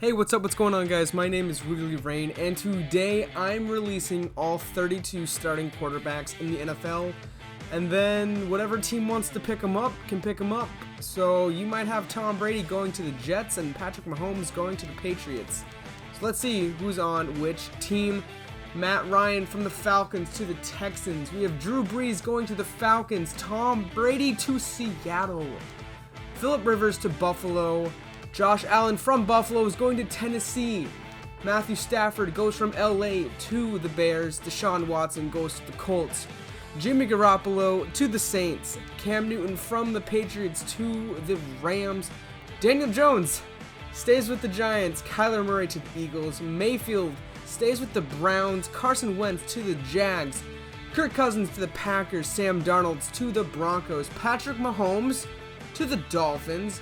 Hey, what's up? What's going on, guys? My name is WigglyRain, and today I'm releasing all 32 starting quarterbacks in the NFL, and then whatever team wants to pick them up can pick them up. So you might have Tom Brady going to the Jets and Patrick Mahomes going to the Patriots. So let's see who's on which team. Matt Ryan from the Falcons to the Texans. We have Drew Brees going to the Falcons. Tom Brady to Seattle. Phillip Rivers to Buffalo. Josh Allen from Buffalo is going to Tennessee. Matthew Stafford goes from LA to the Bears. Deshaun Watson goes to the Colts. Jimmy Garoppolo to the Saints. Cam Newton from the Patriots to the Rams. Daniel Jones stays with the Giants. Kyler Murray to the Eagles. Mayfield stays with the Browns. Carson Wentz to the Jags. Kirk Cousins to the Packers. Sam Darnold to the Broncos. Patrick Mahomes to the Dolphins.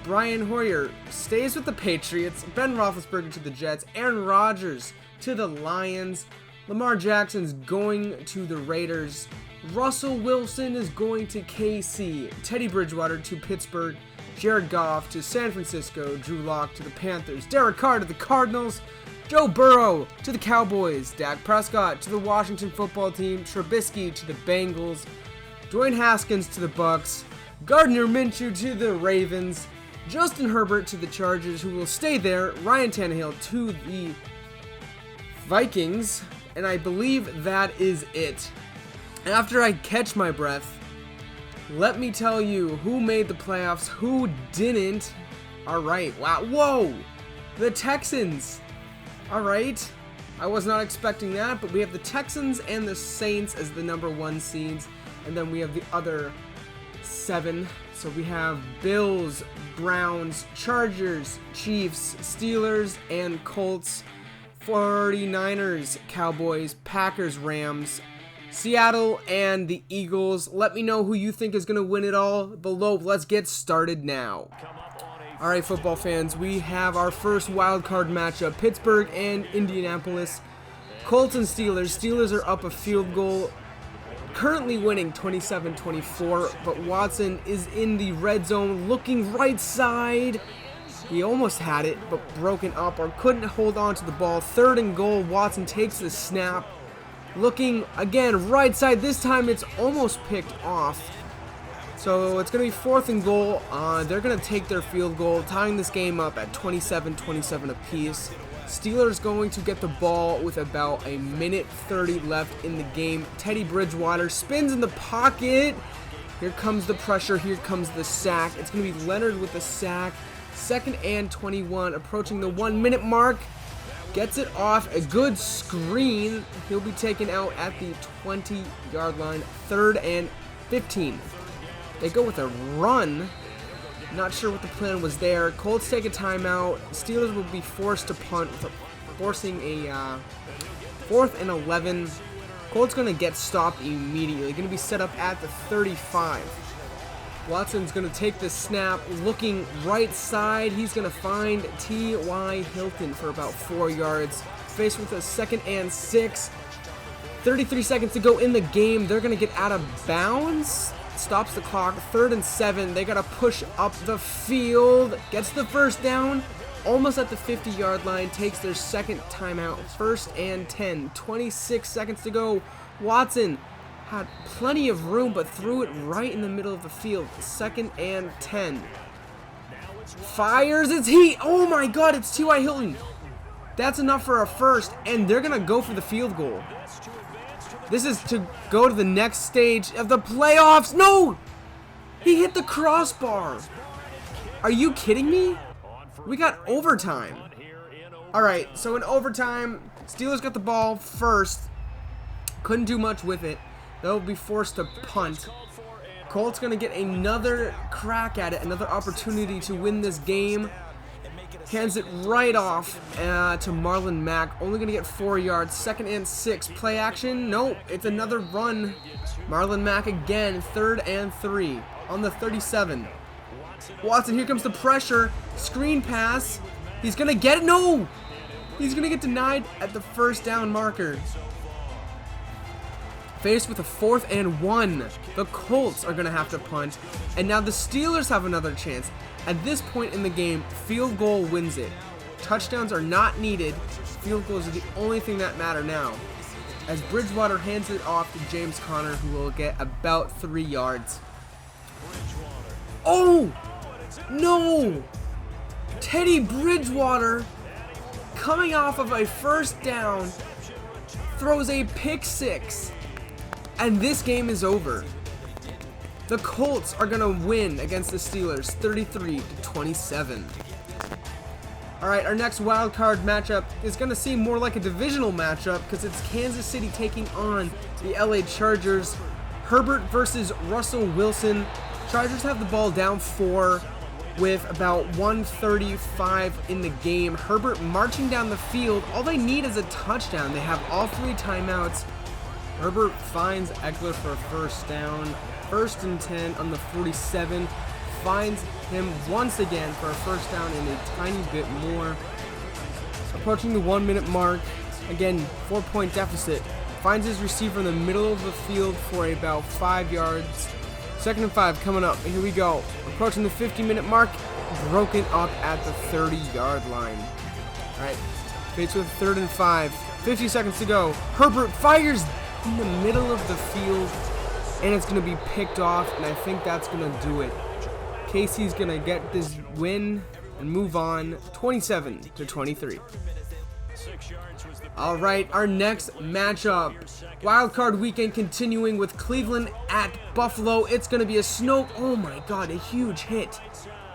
Brian Hoyer stays with the Patriots. Ben Roethlisberger to the Jets. Aaron Rodgers to the Lions. Lamar Jackson's going to the Raiders. Russell Wilson is going to KC. Teddy Bridgewater to Pittsburgh. Jared Goff to San Francisco. Drew Lock to the Panthers. Derek Carr to the Cardinals. Joe Burrow to the Cowboys. Dak Prescott to the Washington football team. Trubisky to the Bengals. Dwayne Haskins to the Bucks. Gardner Minshew to the Ravens. Justin Herbert to the Chargers, who will stay there. Ryan Tannehill to the Vikings. And I believe that is it. After I catch my breath, let me tell you who made the playoffs, who didn't. Alright, wow, whoa! The Texans. Alright, I was not expecting that, but we have the Texans and the Saints as the number 1 seeds. And then we have the other 7. So we have Bills, Browns, Chargers, Chiefs, Steelers, and Colts, 49ers, Cowboys, Packers, Rams, Seattle, and the Eagles. Let me know who you think is going to win it all below. Let's get started now. Alright, football fans, we have our first wild card matchup, Pittsburgh and Indianapolis. Colts and Steelers. Steelers are up a field goal. Currently winning 27-24, but Watson is in the red zone looking right side. He almost had it, but broken up or couldn't hold on to the ball. 3rd and goal, Watson takes the snap. Looking again right side, this time it's almost picked off. So it's going to be 4th and goal. They're going to take their field goal, tying this game up at 27-27 apiece. Steelers going to get the ball with about a minute 30 left in the game. Teddy Bridgewater spins in the pocket. Here comes the pressure. Here comes the sack. It's going to be Leonard with the sack. 2nd and 21, approaching the 1-minute mark. Gets it off. A good screen. He'll be taken out at the 20-yard line. 3rd and 15. They go with a run. Not sure what the plan was there. Colts take a timeout. Steelers will be forced to punt, forcing a 4th and 11. Colts going to get stopped immediately. Going to be set up at the 35. Watson's going to take the snap, looking right side. He's going to find T.Y. Hilton for about 4 yards. Faced with a 2nd and 6. 33 seconds to go in the game. They're going to get out of bounds. Stops the clock. 3rd and 7. They got to push up the field. Gets the first down. Almost at the 50-yard line. Takes their 2nd timeout. 1st and 10. 26 seconds to go. Watson had plenty of room, but threw it right in the middle of the field. 2nd and 10. Fires. It's heat. Oh my God. It's T.Y. Hilton. That's enough for a first, and they're going to go for the field goal. This is to go to the next stage of the playoffs. No! He hit the crossbar. Are you kidding me? We got overtime. Alright, so in overtime, Steelers got the ball first. Couldn't do much with it. They'll be forced to punt. Colts going to get another crack at it, another opportunity to win this game. Hands it right off to Marlon Mack. Only going to get 4 yards. 2nd and 6. Play action. Nope. It's another run. Marlon Mack again. 3rd and 3 on the 37. Watson, here comes the pressure. Screen pass. He's going to get it. No! He's going to get denied at the 1st down marker. Faced with a 4th and 1. The Colts are going to have to punt. And now the Steelers have another chance. At this point in the game, field goal wins it. Touchdowns are not needed. Field goals are the only thing that matter now. As Bridgewater hands it off to James Conner, who will get about 3 yards. Oh! No! Teddy Bridgewater, coming off of a first down, throws a pick six. And this game is over. The Colts are going to win against the Steelers 33-27. Alright, our next wild card matchup is going to seem more like a divisional matchup because it's Kansas City taking on the LA Chargers. Herbert versus Russell Wilson. Chargers have the ball down 4 with about 1:35 in the game. Herbert marching down the field. All they need is a touchdown. They have all 3 timeouts. Herbert finds Eckler for a first down. 1st and 10 on the 47. Finds him once again for a first down and a tiny bit more. Approaching the 1-minute mark. Again, 4-point deficit. Finds his receiver in the middle of the field for about 5 yards. 2nd and 5 coming up. Here we go. Approaching the 50-minute mark. Broken up at the 30-yard line. Alright. Fates with 3rd and 5. 50 seconds to go. Herbert fires in the middle of the field. And it's going to be picked off. And I think that's going to do it. Casey's going to get this win and move on 27-23. Alright, our next matchup. Wildcard weekend continuing with Cleveland at Buffalo. It's going to be a oh my god, a huge hit.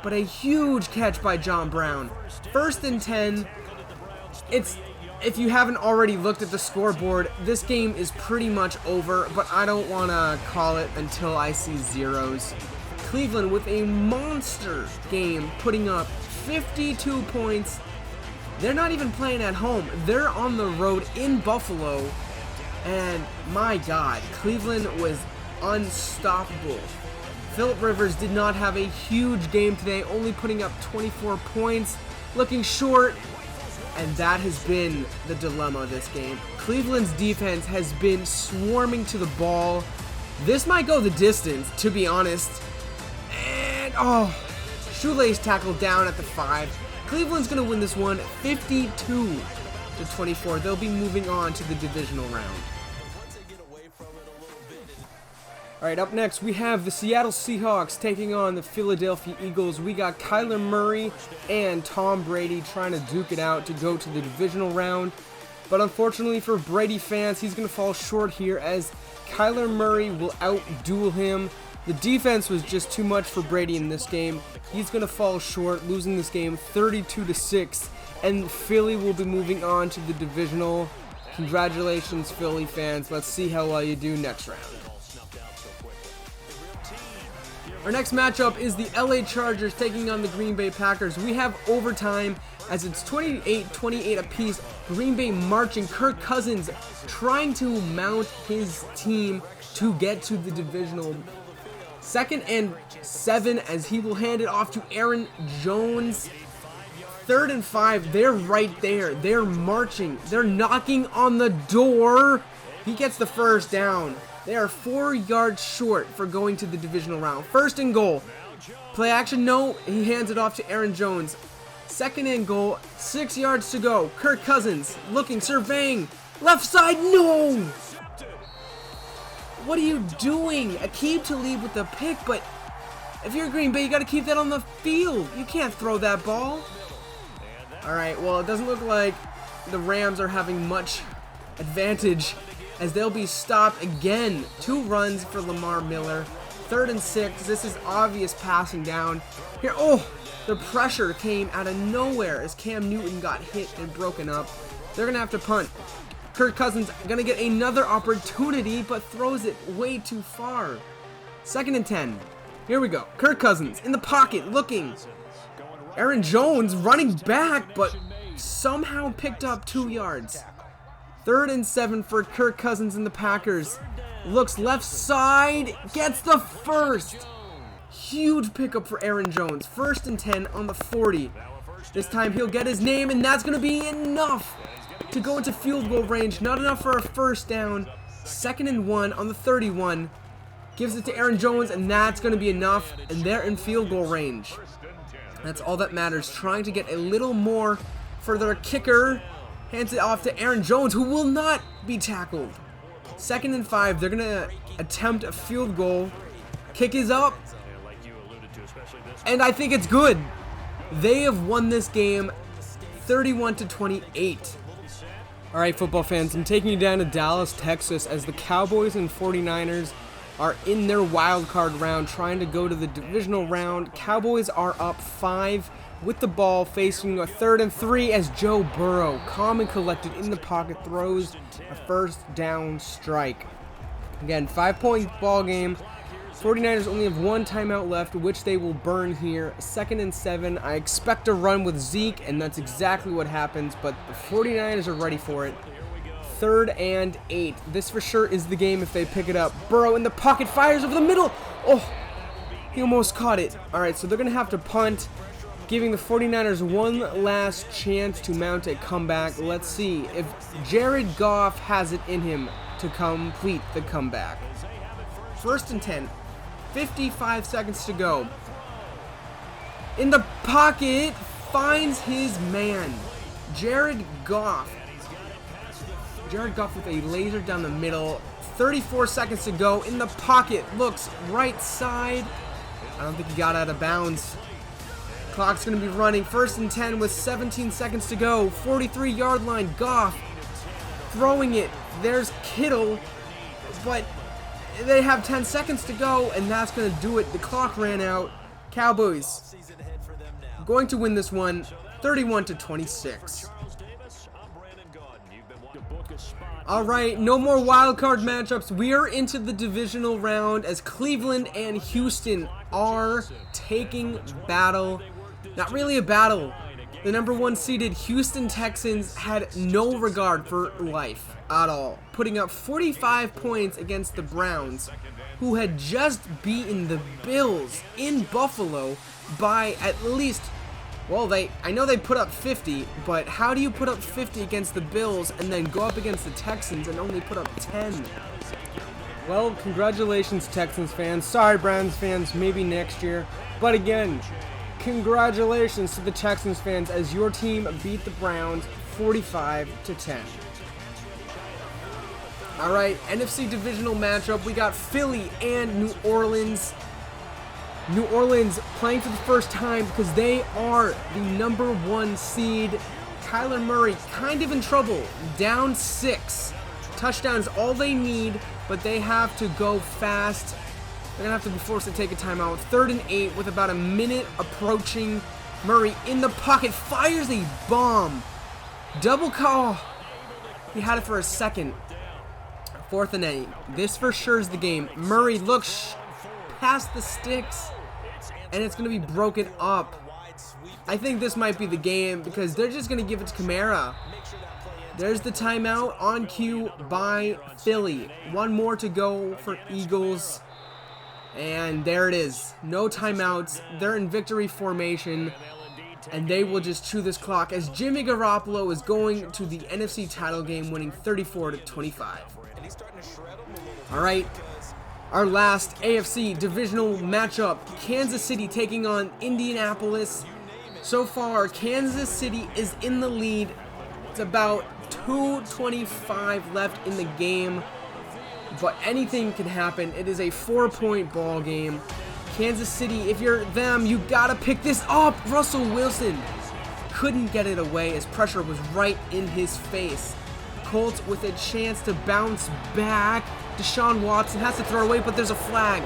But a huge catch by John Brown. 1st and 10. If you haven't already looked at the scoreboard, this game is pretty much over, but I don't want to call it until I see zeros. Cleveland with a monster game, putting up 52 points. They're not even playing at home. They're on the road in Buffalo. And my God, Cleveland was unstoppable. Phillip Rivers did not have a huge game today, only putting up 24 points, looking short. And that has been the dilemma of this game. Cleveland's defense has been swarming to the ball. This might go the distance, to be honest. And, shoelace tackle down at the 5. Cleveland's going to win this one 52-24. They'll be moving on to the divisional round. Alright, up next we have the Seattle Seahawks taking on the Philadelphia Eagles. We got Kyler Murray and Tom Brady trying to duke it out to go to the divisional round. But unfortunately for Brady fans, he's going to fall short here as Kyler Murray will outduel him. The defense was just too much for Brady in this game. He's going to fall short, losing this game 32-6. And Philly will be moving on to the divisional. Congratulations, Philly fans. Let's see how well you do next round. Our next matchup is the LA Chargers taking on the Green Bay Packers. We have overtime as it's 28-28 apiece. Green Bay marching. Kirk Cousins trying to mount his team to get to the divisional. 2nd and 7 as he will hand it off to Aaron Jones. 3rd and 5. They're right there. They're marching. They're knocking on the door. He gets the first down. They are 4 yards short for going to the divisional round. 1st and goal. Play action, no. He hands it off to Aaron Jones. 2nd and goal. 6 yards to go. Kirk Cousins looking, surveying. Left side, no. What are you doing? Aqib Talib with the pick, but if you're Green Bay, you got to keep that on the field. You can't throw that ball. All right, well, it doesn't look like the Rams are having much advantage as they'll be stopped again. 2 runs for Lamar Miller. 3rd and 6. This is obvious passing down. Here, the pressure came out of nowhere as Cam Newton got hit and broken up. They're going to have to punt. Kirk Cousins going to get another opportunity, but throws it way too far. 2nd and 10. Here we go. Kirk Cousins in the pocket, looking. Aaron Jones running back, but somehow picked up 2 yards. 3rd and 7 for Kirk Cousins and the Packers. Looks left side, gets the first. Huge pickup for Aaron Jones. 1st and 10 on the 40. This time he'll get his name, and that's going to be enough to go into field goal range. Not enough for a first down. 2nd and 1 on the 31. Gives it to Aaron Jones, and that's going to be enough. And they're in field goal range. That's all that matters. Trying to get a little more for their kicker. Hands it off to Aaron Jones, who will not be tackled. 2nd and 5. They're going to attempt a field goal. Kick is up. And I think it's good. They have won this game 31-28. All right, football fans, I'm taking you down to Dallas, Texas, as the Cowboys and 49ers are in their wild card round trying to go to the divisional round. Cowboys are up 5 with the ball, facing a 3rd and 3 as Joe Burrow, calm and collected in the pocket, throws a first down strike. Again, 5-point ball game. 49ers only have 1 timeout left, which they will burn here. 2nd and 7. I expect a run with Zeke, and that's exactly what happens, but the 49ers are ready for it. 3rd and 8. This for sure is the game if they pick it up. Burrow in the pocket, fires over the middle. Oh, he almost caught it. All right, so they're going to have to punt, giving the 49ers one last chance to mount a comeback. Let's see if Jared Goff has it in him to complete the comeback. 1st and 10. 55 seconds to go. In the pocket, finds his man, Jared Goff. Jared Goff with a laser down the middle. 34 seconds to go. In the pocket, looks right side. I don't think he got out of bounds. Clock's going to be running. 1st and 10 with 17 seconds to go. 43-yard line. Goff throwing it. There's Kittle, but they have 10 seconds to go, and that's going to do it. The clock ran out. Cowboys going to win this one 31-26. All right, no more wild card matchups. We are into the divisional round as Cleveland and Houston are taking battle. Not really a battle. The number 1 seeded Houston Texans had no regard for life at all, putting up 45 points against the Browns, who had just beaten the Bills in Buffalo by at least, well, I know they put up 50, but how do you put up 50 against the Bills and then go up against the Texans and only put up 10? Well, congratulations, Texans fans. Sorry, Browns fans, maybe next year. But again, congratulations to the Texans fans as your team beat the Browns 45-10. All right, NFC divisional matchup. We got Philly and New Orleans. New Orleans playing for the first time because they are the number 1 seed. Kyler Murray kind of in trouble, down 6. Touchdowns all they need, but they have to go fast. They're going to have to be forced to take a timeout. 3rd and 8 with about a minute approaching. Murray in the pocket, fires a bomb. Double call. He had it for a second. 4th and 8. This for sure is the game. Murray looks past the sticks, and it's going to be broken up. I think this might be the game because they're just going to give it to Kamara. There's the timeout on cue by Philly. 1 more to go for Eagles. And there it is. No timeouts. They're in victory formation. And they will just chew this clock as Jimmy Garoppolo is going to the NFC title game, winning 34-25. All right. Our last AFC divisional matchup. Kansas City taking on Indianapolis. So far, Kansas City is in the lead. It's about 2:25 left in the game, but anything can happen. It is a 4-point ball game. Kansas City, if you're them, you gotta pick this up. Russell Wilson couldn't get it away as pressure was right in his face. Colts with a chance to bounce back. Deshaun Watson has to throw away, but there's a flag.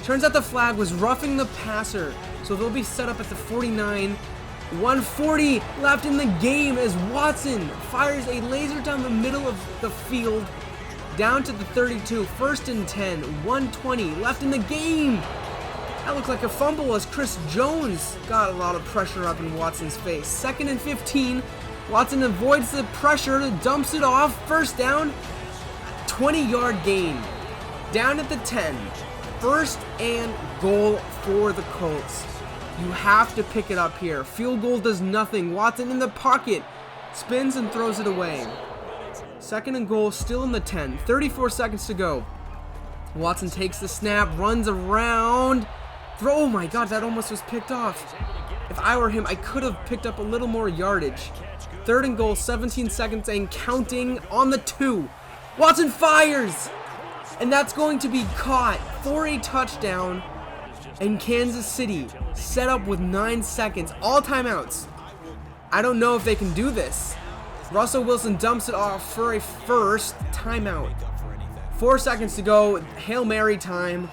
Turns out the flag was roughing the passer, so they'll be set up at the 49. 1:40 left in the game as Watson fires a laser down the middle of the field, down to the 32. 1st and 10, 1:20 left in the game. That looked like a fumble as Chris Jones got a lot of pressure up in Watson's face. 2nd and 15, Watson avoids the pressure, dumps it off. 1st down, 20-yard gain. Down at the 10, 1st and goal for the Colts. You have to pick it up here. Field goal does nothing. Watson in the pocket. Spins and throws it away. 2nd and goal, still in the 10. 34 seconds to go. Watson takes the snap, runs around. Oh my God, that almost was picked off. If I were him, I could have picked up a little more yardage. 3rd and goal, 17 seconds and counting on the 2. Watson fires! And that's going to be caught for a touchdown. And Kansas City set up with 9 seconds. All timeouts. I don't know if they can do this. Russell Wilson dumps it off for a first timeout. 4 seconds to go. Hail Mary time.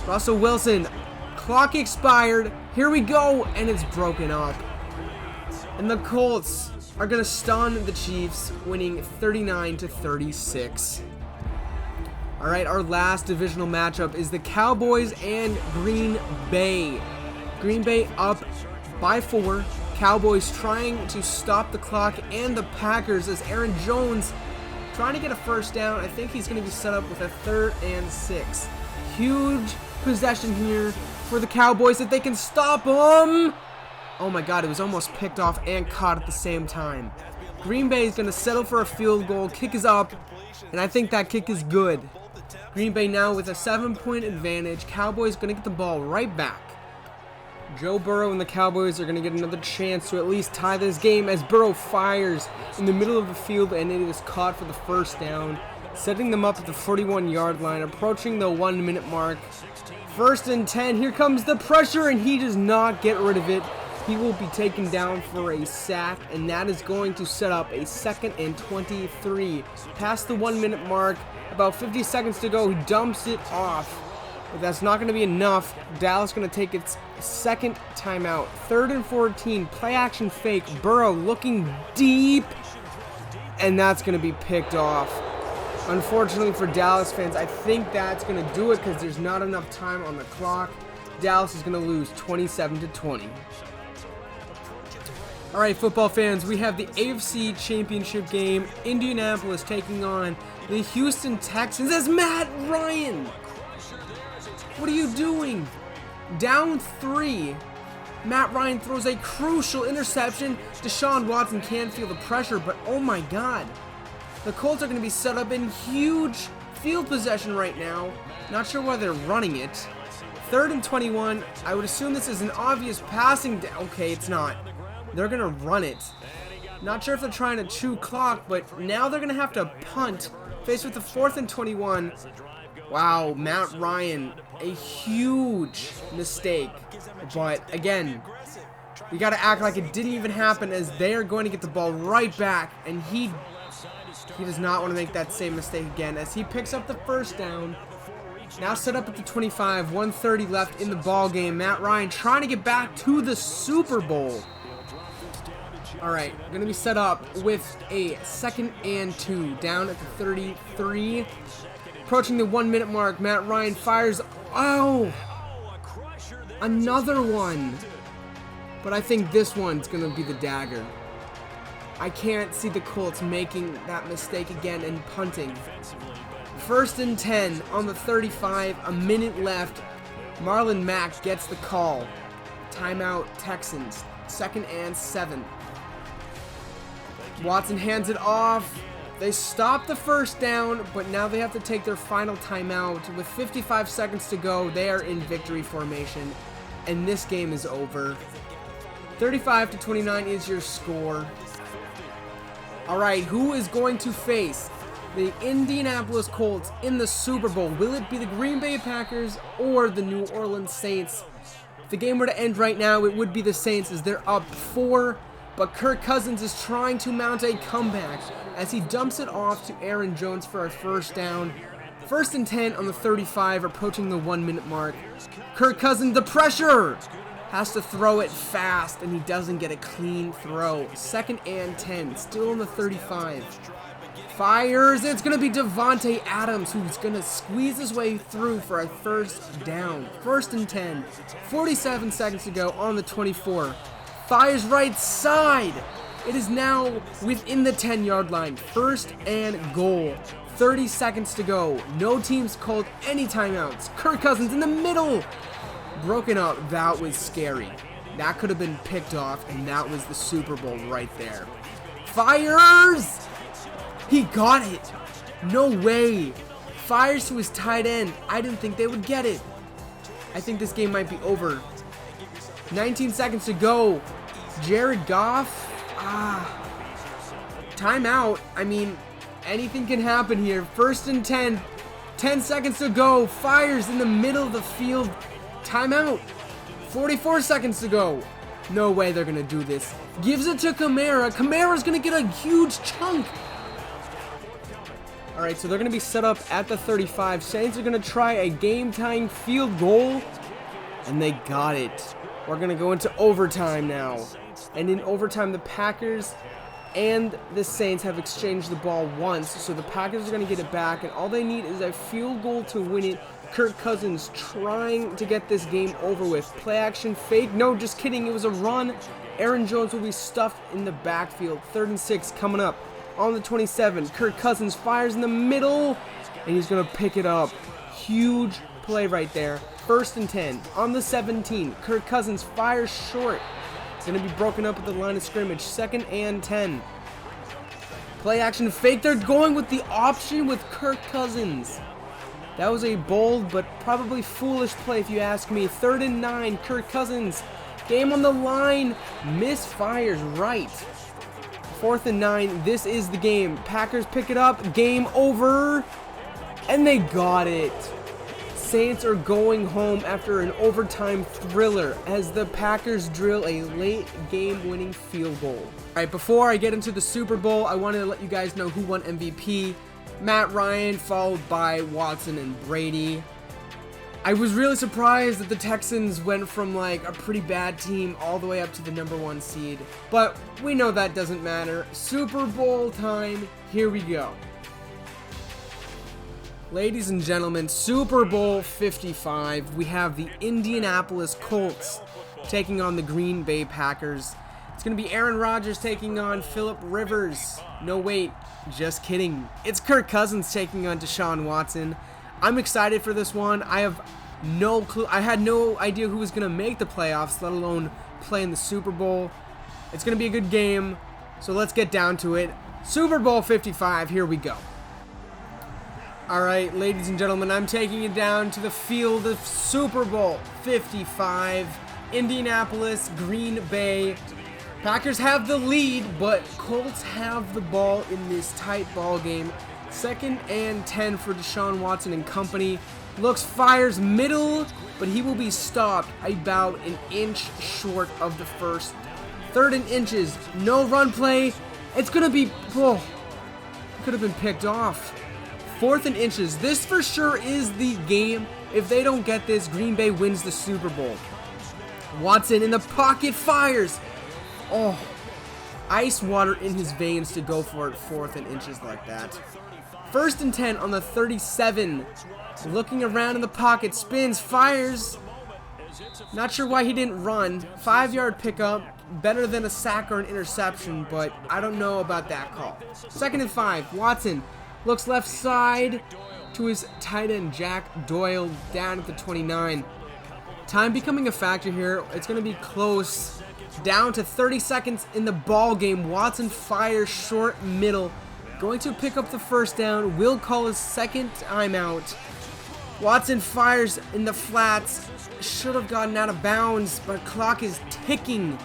Russell Wilson. Clock expired. Here we go. And it's broken up. And the Colts are going to stun the Chiefs, winning 39-36. All right, our last divisional matchup is the Cowboys and Green Bay. Green Bay up by 4. Cowboys trying to stop the clock, and the Packers as Aaron Jones trying to get a first down. I think he's going to be set up with a 3rd and 6. Huge possession here for the Cowboys if they can stop them. Oh my God, it was almost picked off and caught at the same time. Green Bay is going to settle for a field goal. Kick is up, and I think that kick is good. Green Bay now with a 7-point advantage. Cowboys going to get the ball right back. Joe Burrow and the Cowboys are going to get another chance to at least tie this game as Burrow fires in the middle of the field, and it is caught for the first down, setting them up at the 41-yard line, approaching the 1-minute mark. 1st and 10. Here comes the pressure, and he does not get rid of it. He will be taken down for a sack, and that is going to set up a 2nd and 23. Past the 1-minute mark, about 50 seconds to go. He dumps it off, but that's not going to be enough. Dallas going to take its 2nd timeout. 3rd and 14. Play action fake. Burrow looking deep, and that's going to be picked off. Unfortunately for Dallas fans, I think that's going to do it because there's not enough time on the clock. Dallas is going to lose 27-20. All right, football fans, we have the AFC Championship game. Indianapolis taking on the Houston Texans as Matt Ryan. What are you doing? Down 3. Matt Ryan throws a crucial interception. Deshaun Watson can't feel the pressure, but oh my God. The Colts are going to be set up in huge field possession right now. Not sure why they're running it. 3rd and 21. I would assume this is an obvious passing. Okay, it's not. They're going to run it. Not sure if they're trying to chew clock, but now they're going to have to punt. Faced with the 4th and 21. Wow, Matt Ryan, a huge mistake. But again, we got to act like it didn't even happen as they are going to get the ball right back. And he does not want to make that same mistake again as he picks up the first down. Now set up at the 25, 1:30 left in the ball game. Matt Ryan trying to get back to the Super Bowl. All right, going to be set up with a 2nd and 2 down at the 33. Approaching the 1-minute mark, Matt Ryan fires. Oh, another one. But I think this one's going to be the dagger. I can't see the Colts making that mistake again and punting. 1st and 10 on the 35, a minute left. Marlon Mack gets the call. Timeout Texans, 2nd and 7. Watson hands it off. They stop the first down, but now they have to take their final timeout. With 55 seconds to go, they are in victory formation, and this game is over. 35-29 is your score. All right, who is going to face the Indianapolis Colts in the Super Bowl? Will it be the Green Bay Packers or the New Orleans Saints? If the game were to end right now, it would be the Saints as they're up 4. But Kirk Cousins is trying to mount a comeback as he dumps it off to Aaron Jones for a first down. 1st and 10 on the 35, approaching the 1-minute mark. Kirk Cousins, the pressure! Has to throw it fast, and he doesn't get a clean throw. 2nd and 10, still on the 35. Fires, it's going to be Devontae Adams who's going to squeeze his way through for a first down. 1st and 10, 47 seconds to go on the 24. Fires right side. It is now within the 10-yard line. 1st and goal. 30 seconds to go. No teams called any timeouts. Kirk Cousins in the middle. Broken up. That was scary. That could have been picked off, and that was the Super Bowl right there. Fires. He got it. No way. Fires to his tight end. I didn't think they would get it. I think this game might be over. 19 seconds to go. Jared Goff. Timeout. I mean, anything can happen here. 1st and 10. 10 seconds to go. Fires in the middle of the field. Timeout. 44 seconds to go. No way they're going to do this. Gives it to Kamara. Kamara's going to get a huge chunk. Alright, so they're going to be set up at the 35. Saints are going to try a game-tying field goal. And they got it. We're going to go into overtime now. And in overtime, the Packers and the Saints have exchanged the ball once. So the Packers are going to get it back. And all they need is a field goal to win it. Kirk Cousins trying to get this game over with. Play action fake. No, just kidding. It was a run. Aaron Jones will be stuffed in the backfield. 3rd and 6 coming up. On the 27, Kirk Cousins fires in the middle, and he's going to pick it up. Huge play right there. 1st and 10. On the 17, Kirk Cousins fires short. It's going to be broken up at the line of scrimmage. 2nd and 10. Play action fake. They're going with the option with Kirk Cousins. That was a bold but probably foolish play if you ask me. 3rd and 9, Kirk Cousins. Game on the line. Misfires right. 4th and 9, this is the game. Packers pick it up, game over, and they got it. Saints are going home after an overtime thriller as the Packers drill a late game-winning field goal. Alright, before I get into the Super Bowl, I wanted to let you guys know who won MVP. Matt Ryan, followed by Watson and Brady. I was really surprised that the Texans went from like a pretty bad team all the way up to the #1 seed. But we know that doesn't matter. Super Bowl time. Here we go. Ladies and gentlemen, Super Bowl 55. We have the Indianapolis Colts taking on the Green Bay Packers. It's going to be Aaron Rodgers taking on Phillip Rivers. No, wait. Just kidding. It's Kirk Cousins taking on Deshaun Watson. I'm excited for this one. I have no clue. I had no idea who was going to make the playoffs, let alone play in the Super Bowl. It's going to be a good game, so let's get down to it. Super Bowl 55, here we go. Alright, ladies and gentlemen, I'm taking it down to the field of Super Bowl 55. Indianapolis, Green Bay. Packers have the lead, but Colts have the ball in this tight ball game. 2nd and 10 for Deshaun Watson and company. Looks, fires middle, but he will be stopped about an inch short of the first. 3rd and inches. No run play. It's going to be... Oh, could have been picked off. 4th and inches. This for sure is the game. If they don't get this, Green Bay wins the Super Bowl. Watson in the pocket fires. Oh, ice water in his veins to go for it 4th and inches like that. 1st and 10 on the 37. Looking around in the pocket, spins, fires. Not sure why he didn't run. 5-yard pickup. Better than a sack or an interception, but I don't know about that call. 2nd and 5. Watson looks left side to his tight end, Jack Doyle, down at the 29. Time becoming a factor here. It's going to be close. Down to 30 seconds in the ball game. Watson fires short middle. Going to pick up the 1st down. Will call his 2nd timeout. Watson fires in the flats. Should have gotten out of bounds, but clock is ticking.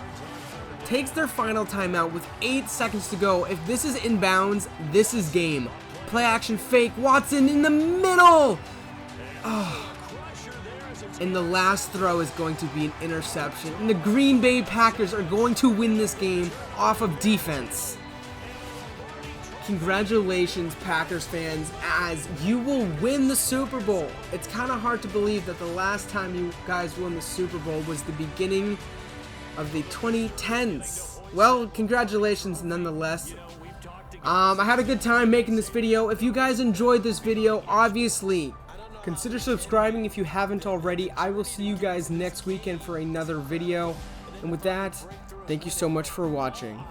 Takes their final timeout with 8 seconds to go. If this is inbounds, this is game. Play action fake. Watson in the middle. Oh. And the last throw is going to be an interception. And the Green Bay Packers are going to win this game off of defense. Congratulations, Packers fans, as you will win the Super Bowl. It's kind of hard to believe that the last time you guys won the Super Bowl was the beginning of the 2010s. Well, congratulations nonetheless. I had a good time making this video. If you guys enjoyed this video, obviously, consider subscribing if you haven't already. I will see you guys next weekend for another video. And with that, thank you so much for watching.